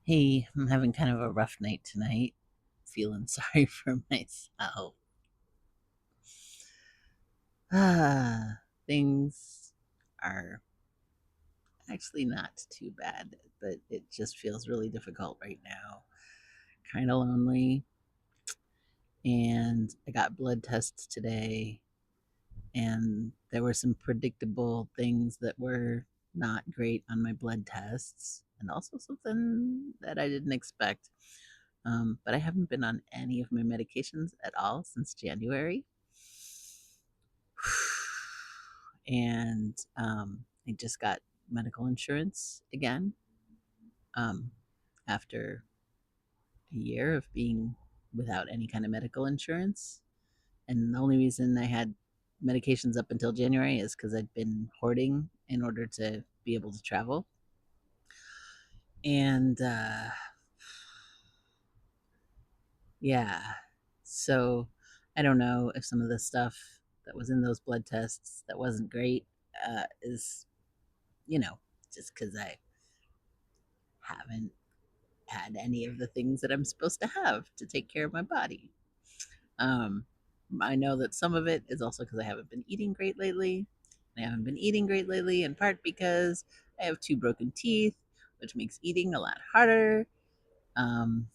Hey, I'm having kind of a rough night tonight. Feeling sorry for myself. Things are actually not too bad, but it just feels really difficult right now. Kind of lonely. And I got blood tests today, and there were some predictable things that were not great on my blood tests, and also something that I didn't expect. But I haven't been on any of my medications at all since January. And I just got medical insurance again um, after a year of being without any kind of medical insurance. And the only reason I had medications up until January is because I'd been hoarding in order to be able to travel. And yeah, so I don't know if some of the stuff that was in those blood tests that wasn't great is, you know, just because I haven't had any of the things that I'm supposed to have to take care of my body. Um, I know that some of it is also because I haven't been eating great lately. I haven't been eating great lately in part because I have two broken teeth, which makes eating a lot harder. Um,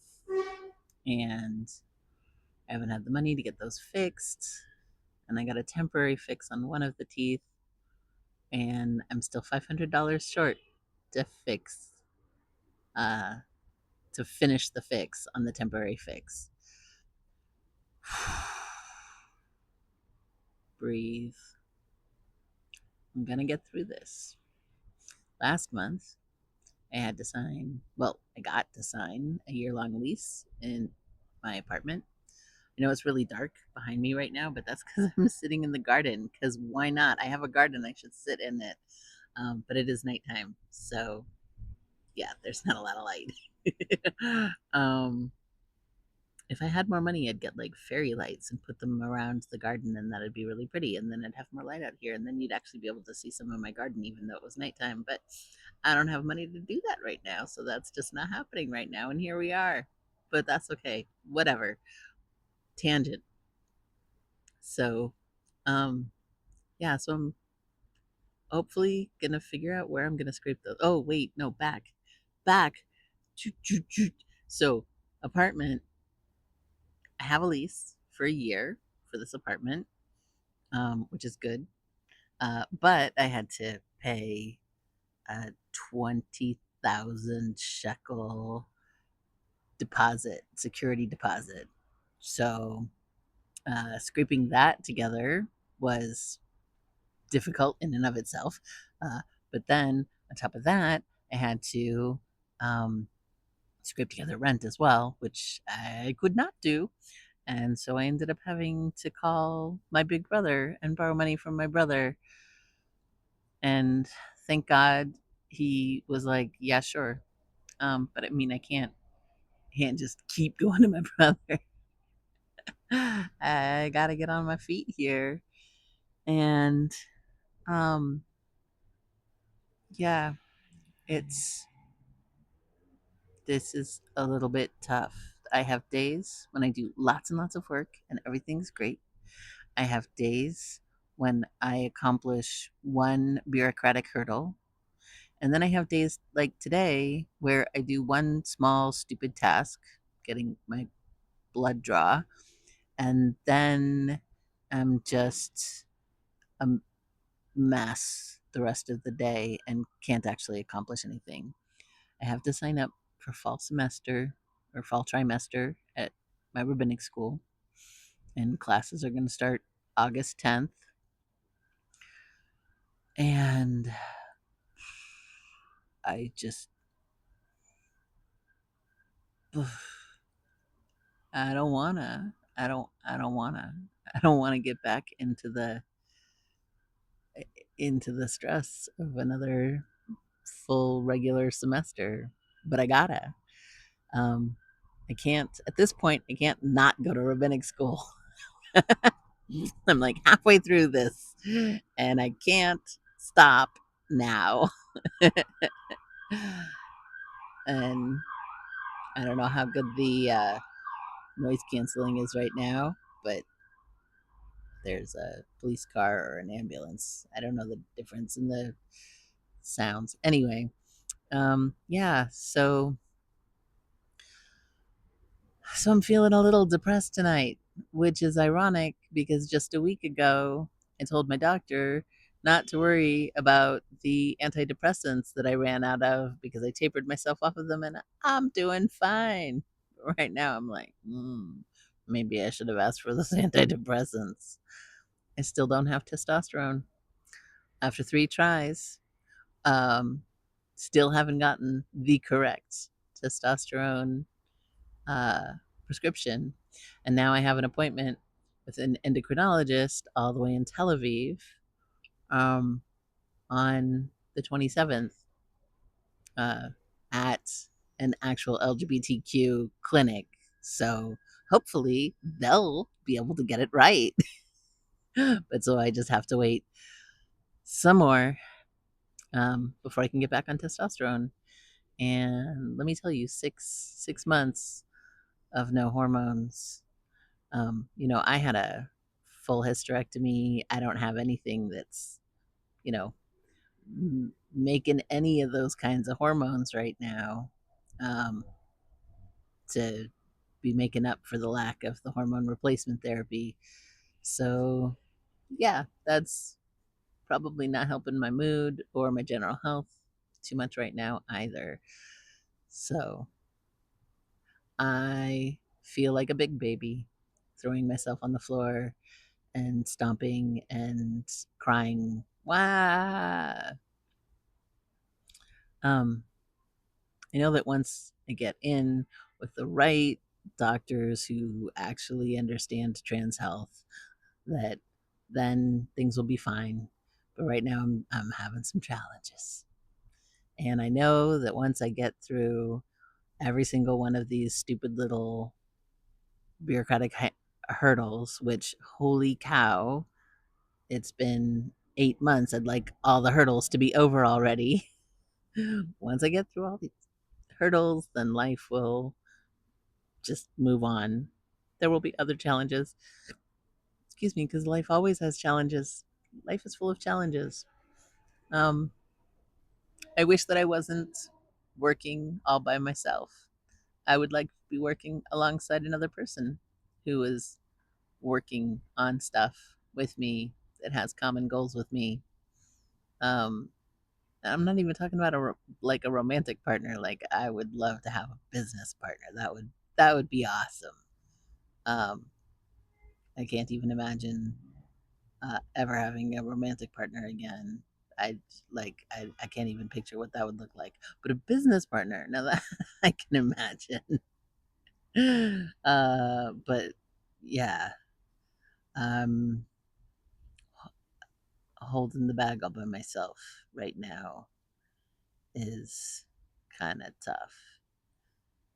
and I haven't had the money to get those fixed. And I got a temporary fix on one of the teeth, and I'm still $500 short to fix, uh, to finish the fix on the temporary fix. Breathe. I'm gonna get through this. Last month, I got to sign a year long lease in my apartment. I know it's really dark behind me right now, but that's because I'm sitting in the garden. Because why not? I have a garden, I should sit in it. But it is nighttime. So, yeah, there's not a lot of light. If I had more money, I'd get like fairy lights and put them around the garden, and that'd be really pretty. And then I'd have more light out here, and then you'd actually be able to see some of my garden, even though it was nighttime. But I don't have money to do that right now, so that's just not happening right now. And here we are. But that's okay. Whatever. Tangent. So, um, yeah. So I'm hopefully gonna figure out where I'm gonna scrape those. Oh wait, no, back. So apartment. I have a lease for a year for this apartment, which is good. But I had to pay a 20,000 shekel deposit, security deposit. So scraping that together was difficult in and of itself. Uh, but then on top of that, I had to um, scrape together rent as well, which I could not do. And so I ended up having to call my big brother and borrow money from my brother. And thank God he was like, yeah, sure. But I mean, I can't just keep going to my brother. I gotta get on my feet here. And um, yeah, it's this is a little bit tough. I have days when I do lots and lots of work and everything's great. I have days when I accomplish one bureaucratic hurdle. And then I have days like today where I do one small stupid task, getting my blood draw, and then I'm just a mess the rest of the day and can't actually accomplish anything. I have to sign up for fall semester or fall trimester at my rabbinic school, and classes are going to start August 10th. And I just, I don't wanna. I don't wanna. I don't wanna get back into the stress of another full regular semester, but I gotta. Um, I can't at this point. I can't not go to rabbinic school. I'm like halfway through this, and I can't stop now. And I don't know how good the noise canceling is right now, but there's a police car or an ambulance. I don't know the difference in the sounds. Anyway, yeah, so I'm feeling a little depressed tonight, which is ironic because just a week ago I told my doctor not to worry about the antidepressants that I ran out of because I tapered myself off of them and I'm doing fine. Right now I'm like, maybe I should have asked for those antidepressants. I still don't have testosterone after 3 tries. Um, Still haven't gotten the correct testosterone uh, prescription. And now I have an appointment with an endocrinologist all the way in Tel Aviv um, on the 27th uh, at an actual LGBTQ clinic. So hopefully they'll be able to get it right. But so I just have to wait some more before I can get back on testosterone. And let me tell you, six months of no hormones. I had a full hysterectomy. I don't have anything that's, you know, making any of those kinds of hormones right now um, to be making up for the lack of the hormone replacement therapy. So, yeah, that's probably not helping my mood or my general health too much right now either. So, I feel like a big baby throwing myself on the floor and stomping and crying. Wah! Um, I know that once I get in with the right doctors who actually understand trans health, that then things will be fine. But right now, I'm having some challenges. And I know that once I get through every single one of these stupid little bureaucratic hurdles, which, holy cow, it's been 8 months. I'd like all the hurdles to be over already. Once I get through all these hurdles, then life will just move on. There will be other challenges. Excuse me, because life always has challenges. Life is full of challenges. Um, I wish that I wasn't working all by myself. I would like to be working alongside another person who is working on stuff with me that has common goals with me. Um, I'm not even talking about like a romantic partner. Like I would love to have a business partner. That would be awesome. Um, I can't even imagine ever having a romantic partner again. I can't even picture what that would look like. But a business partner, now that I can imagine. But yeah, I'm holding the bag all by myself right now is kind of tough.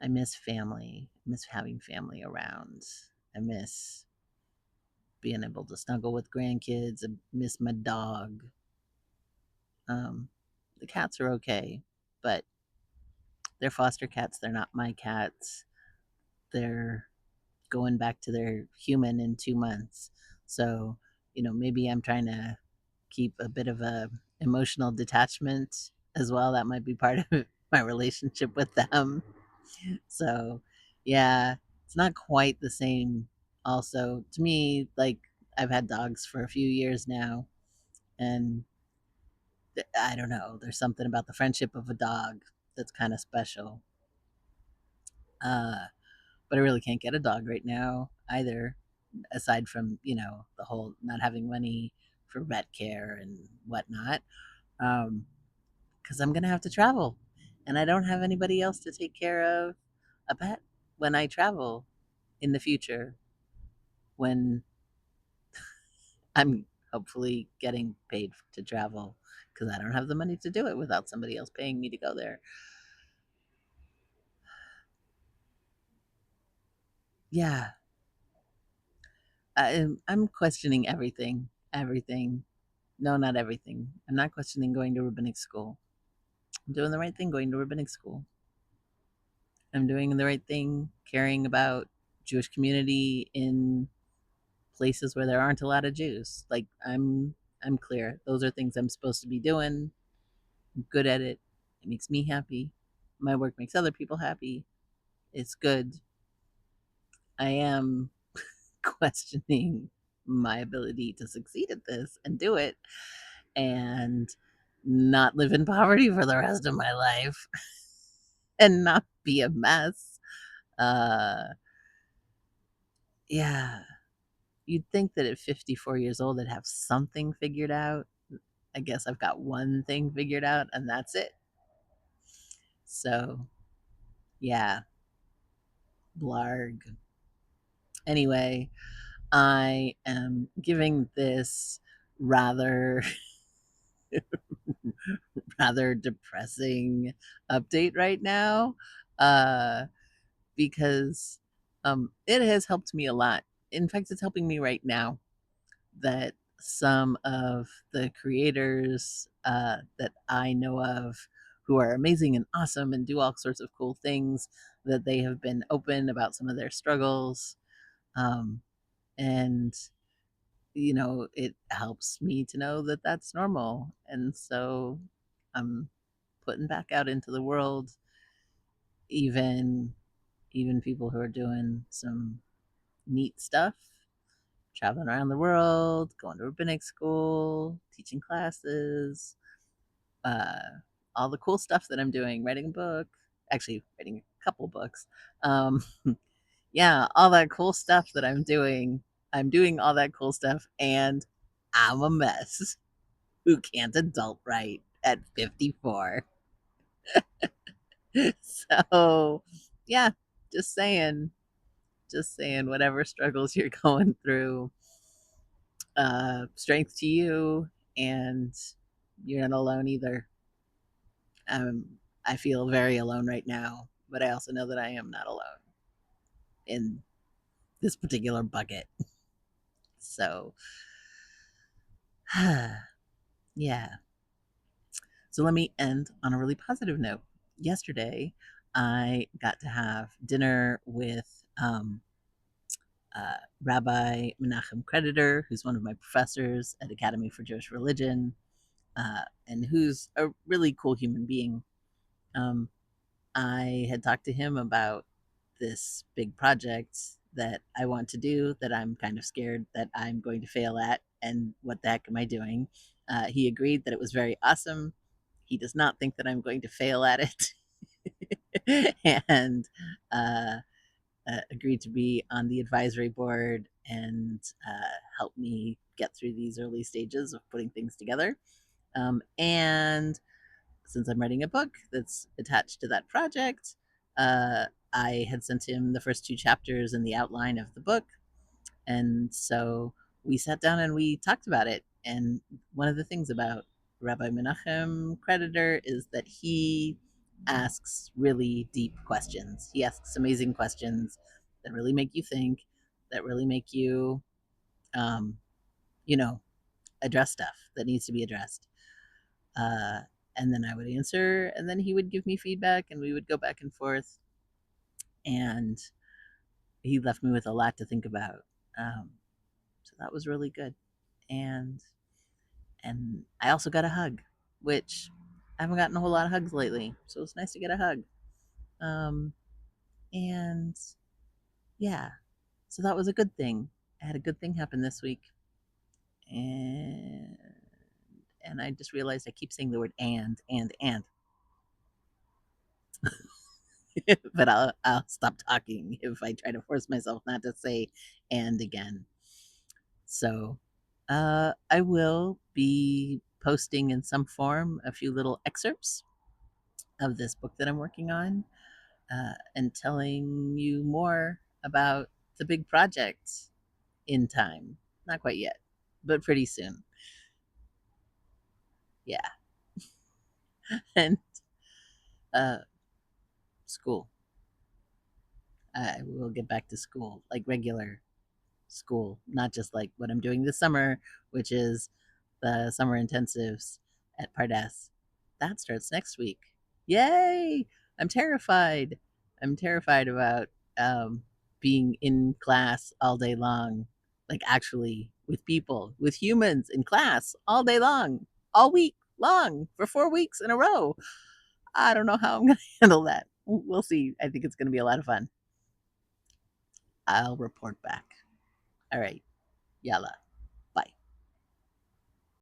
I miss family. I miss having family around. I miss being able to snuggle with grandkids. I miss my dog. Um, the cats are okay, but they're foster cats. They're not my cats. They're going back to their human in 2 months. So, maybe I'm trying to keep a bit of a emotional detachment as well. That might be part of my relationship with them. So, yeah, it's not quite the same. Also, to me, like I've had dogs for a few years now, and I don't know. There's something about the friendship of a dog that's kind of special. Uh, but I really can't get a dog right now either, aside from the whole not having money for vet care and whatnot. Because I'm gonna have to travel, and I don't have anybody else to take care of a pet when I travel in the future. When I'm hopefully getting paid to travel, because I don't have the money to do it without somebody else paying me to go there. Yeah, I'm questioning everything. Everything. No, not everything. I'm not questioning going to rabbinic school. I'm doing the right thing going to rabbinic school. I'm doing the right thing, caring about Jewish community in places where there aren't a lot of Jews. Like I'm clear. Those are things I'm supposed to be doing. I'm good at it. It makes me happy. My work makes other people happy. It's good. I am questioning my ability to succeed at this and do it and not live in poverty for the rest of my life and not be a mess. Uh yeah, you'd think that at 54 years old I'd have something figured out. I guess I've got one thing figured out and that's it. So, yeah, blarg. Anyway, I am giving this rather rather depressing update right now, uh because it has helped me a lot. In fact, it's helping me right now that some of the creators that I know of who are amazing and awesome and do all sorts of cool things, that they have been open about some of their struggles. Um, and, it helps me to know that that's normal. And so I'm putting back out into the world, even even people who are doing some neat stuff, traveling around the world, going to rabbinic school, teaching classes, uh, all the cool stuff that I'm doing, writing a book, actually writing a couple books. Um, yeah, all that cool stuff that I'm doing. I'm doing all that cool stuff and I'm a mess who can't adult write at 54. So, yeah, just saying, whatever struggles you're going through, strength to you, and you're not alone either. Um, I feel very alone right now, but I also know that I am not alone in this particular bucket. So, yeah. So let me end on a really positive note. Yesterday, I got to have dinner with Rabbi Menachem Creditor, who's one of my professors at Academy for Jewish Religion, and who's a really cool human being. Um, I had talked to him about this big project that I want to do that I'm kind of scared that I'm going to fail at, and what the heck am I doing? He agreed that it was very awesome. He does not think that I'm going to fail at it. And uh, agreed to be on the advisory board and help me get through these early stages of putting things together. And since I'm writing a book that's attached to that project, I had sent him the first two chapters and the outline of the book. And so we sat down and we talked about it. And one of the things about Rabbi Menachem Creditor is that he asks really deep questions. He asks amazing questions that really make you think, that really make you, um, you know, address stuff that needs to be addressed. Uh, and then I would answer, and then he would give me feedback, and we would go back and forth. And he left me with a lot to think about. Um, so that was really good. And I also got a hug, which I haven't gotten a whole lot of hugs lately, so it's nice to get a hug. Um, and yeah, so that was a good thing. I had a good thing happen this week, and I just realized I keep saying the word and. But I'll stop talking if I try to force myself not to say and again. So I will be posting in some form a few little excerpts of this book that I'm working on, and telling you more about the big project in time. Not quite yet, but pretty soon. Yeah. And uh, school. I will get back to school, like regular school, not just like what I'm doing this summer, which is the summer intensives at Pardes. That starts next week. Yay! I'm terrified. I'm terrified about being in class all day long, like actually with people, with humans in class all day long, all week long for 4 weeks in a row. I don't know how I'm going to handle that. We'll see. I think it's going to be a lot of fun. I'll report back. All right. Yalla.